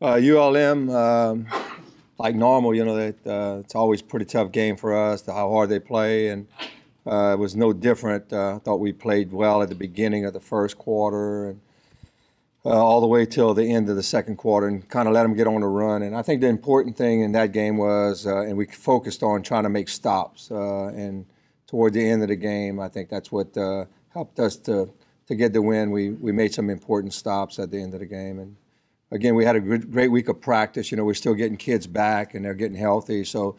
ULM, like normal, it's always a pretty tough game for us, how hard they play, and it was no different. I thought we played well at the beginning of the first quarter and all the way till the end of the second quarter and kind of let them get on the run. And I think the important thing in that game was, and we focused on trying to make stops. And toward the end of the game, I think that's what helped us to get the win. We made some important stops at the end of the game. And again, we had a great week of practice. We're still getting kids back and they're getting healthy. So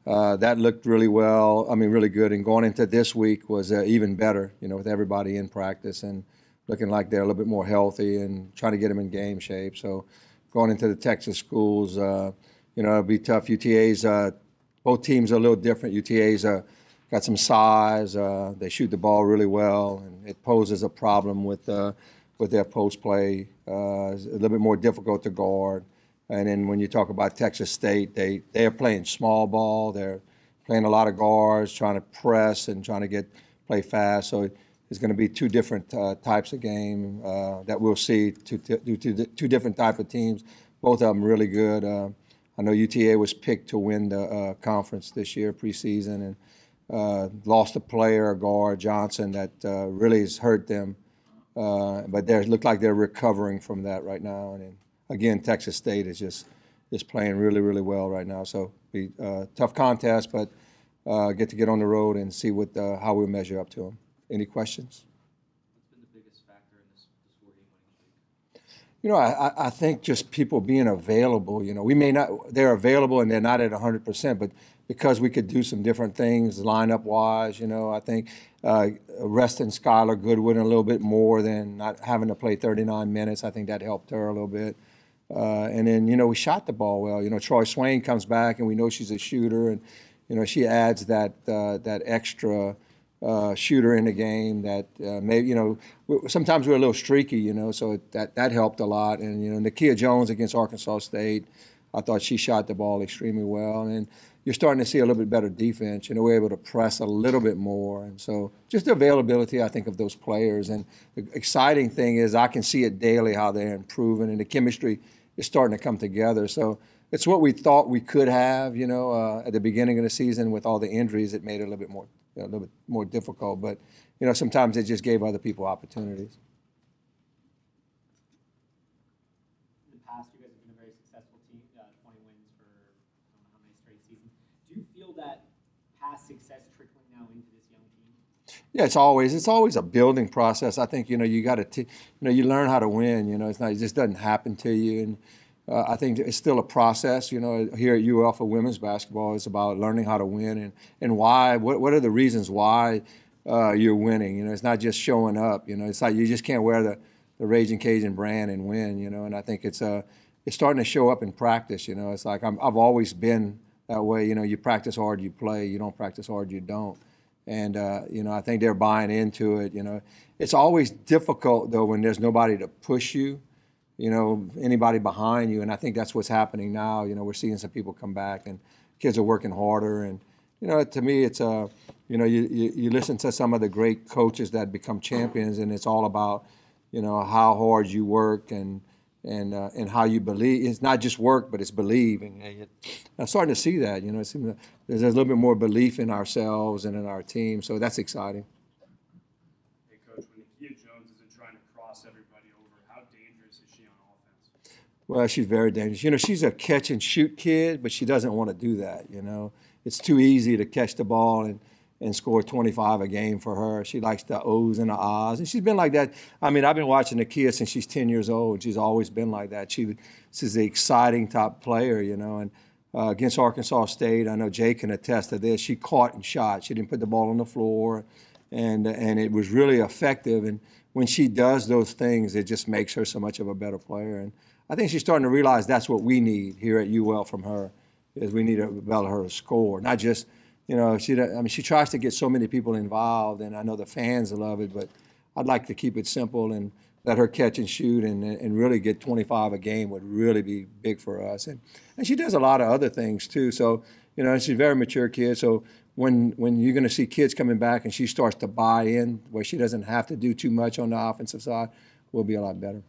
that looked really well. Really good. And going into this week was even better, with everybody in practice and looking like they're a little bit more healthy and trying to get them in game shape. So going into the Texas schools, it'll be tough. UTA's, both teams are a little different. UTA's got some size. They shoot the ball really well, and it poses a problem with their post play. It's a little bit more difficult to guard. And then when you talk about Texas State, they're playing small ball. They're playing a lot of guards, trying to press and trying to play fast. So it's going to be two different types of game that we'll see, two different type of teams, both of them really good. I know UTA was picked to win the conference this year, preseason, and lost a player, a guard, Johnson, that really has hurt them. But they look like they're recovering from that right now. And then, again, Texas State is playing really, really well right now. So be a tough contest, but get on the road and see how we measure up to them. Any questions? What's been the biggest factor in this 4-game winning streak? I think just people being available. They're available and they're not at 100%, but because we could do some different things lineup-wise, I think resting Skylar Goodwin a little bit more than not having to play 39 minutes. I think that helped her a little bit. And then, we shot the ball well. Troy Swain comes back, and we know she's a shooter, and, she adds that extra shooter in the game that maybe, sometimes we're a little streaky, so that helped a lot. And, Nekia Jones against Arkansas State, I thought she shot the ball extremely well. And you're starting to see a little bit better defense. We're able to press a little bit more. And so just the availability, I think, of those players. And the exciting thing is I can see it daily how they're improving, and the chemistry is starting to come together. So it's what we thought we could have, at the beginning of the season with all the injuries. It made it a little bit more difficult. But, sometimes it just gave other people opportunities. In the past, you guys have been a very successful team, 20 wins for I don't know how many straight seasons. Do you feel that past success trickling now into this young team? Yeah, it's always a building process. I think, you got to, you learn how to win. It just doesn't happen to you. And I think it's still a process. Here at UL for women's basketball, it's about learning how to win and why. What are the reasons why you're winning? It's not just showing up. It's like you just can't wear the Ragin Cajun brand and win. And I think it's starting to show up in practice. It's like I've always been that way. You practice hard, you play. You don't practice hard, you don't. And I think they're buying into it. It's always difficult though when there's nobody to push you. Anybody behind you, and I think that's what's happening now. We're seeing some people come back, and kids are working harder. And to me, it's you listen to some of the great coaches that become champions, and it's all about how hard you work and how you believe. It's not just work, but it's believing. I'm starting to see that. It seems like there's a little bit more belief in ourselves and in our team, so that's exciting. Hey, Coach, when Nekia Jones isn't trying to cross everybody over, how dangerous is she on offense? Well, she's very dangerous. She's a catch and shoot kid, but she doesn't want to do that. It's too easy to catch the ball and score 25 a game for her. She likes the O's and the A's, and she's been like that. I've been watching Nekia since she's 10 years old, and she's always been like that. She's the exciting top player, and against Arkansas State, I know Jay can attest to this. She caught and shot. She didn't put the ball on the floor, and it was really effective. And when she does those things, it just makes her so much of a better player. And I think she's starting to realize that's what we need here at UL from her, is we need to develop her to score, not just, she tries to get so many people involved, and I know the fans love it, but I'd like to keep it simple and let her catch and shoot and really get 25 a game would really be big for us. And she does a lot of other things too. So, she's a very mature kid. So when you're going to see kids coming back and she starts to buy in where she doesn't have to do too much on the offensive side, we'll be a lot better.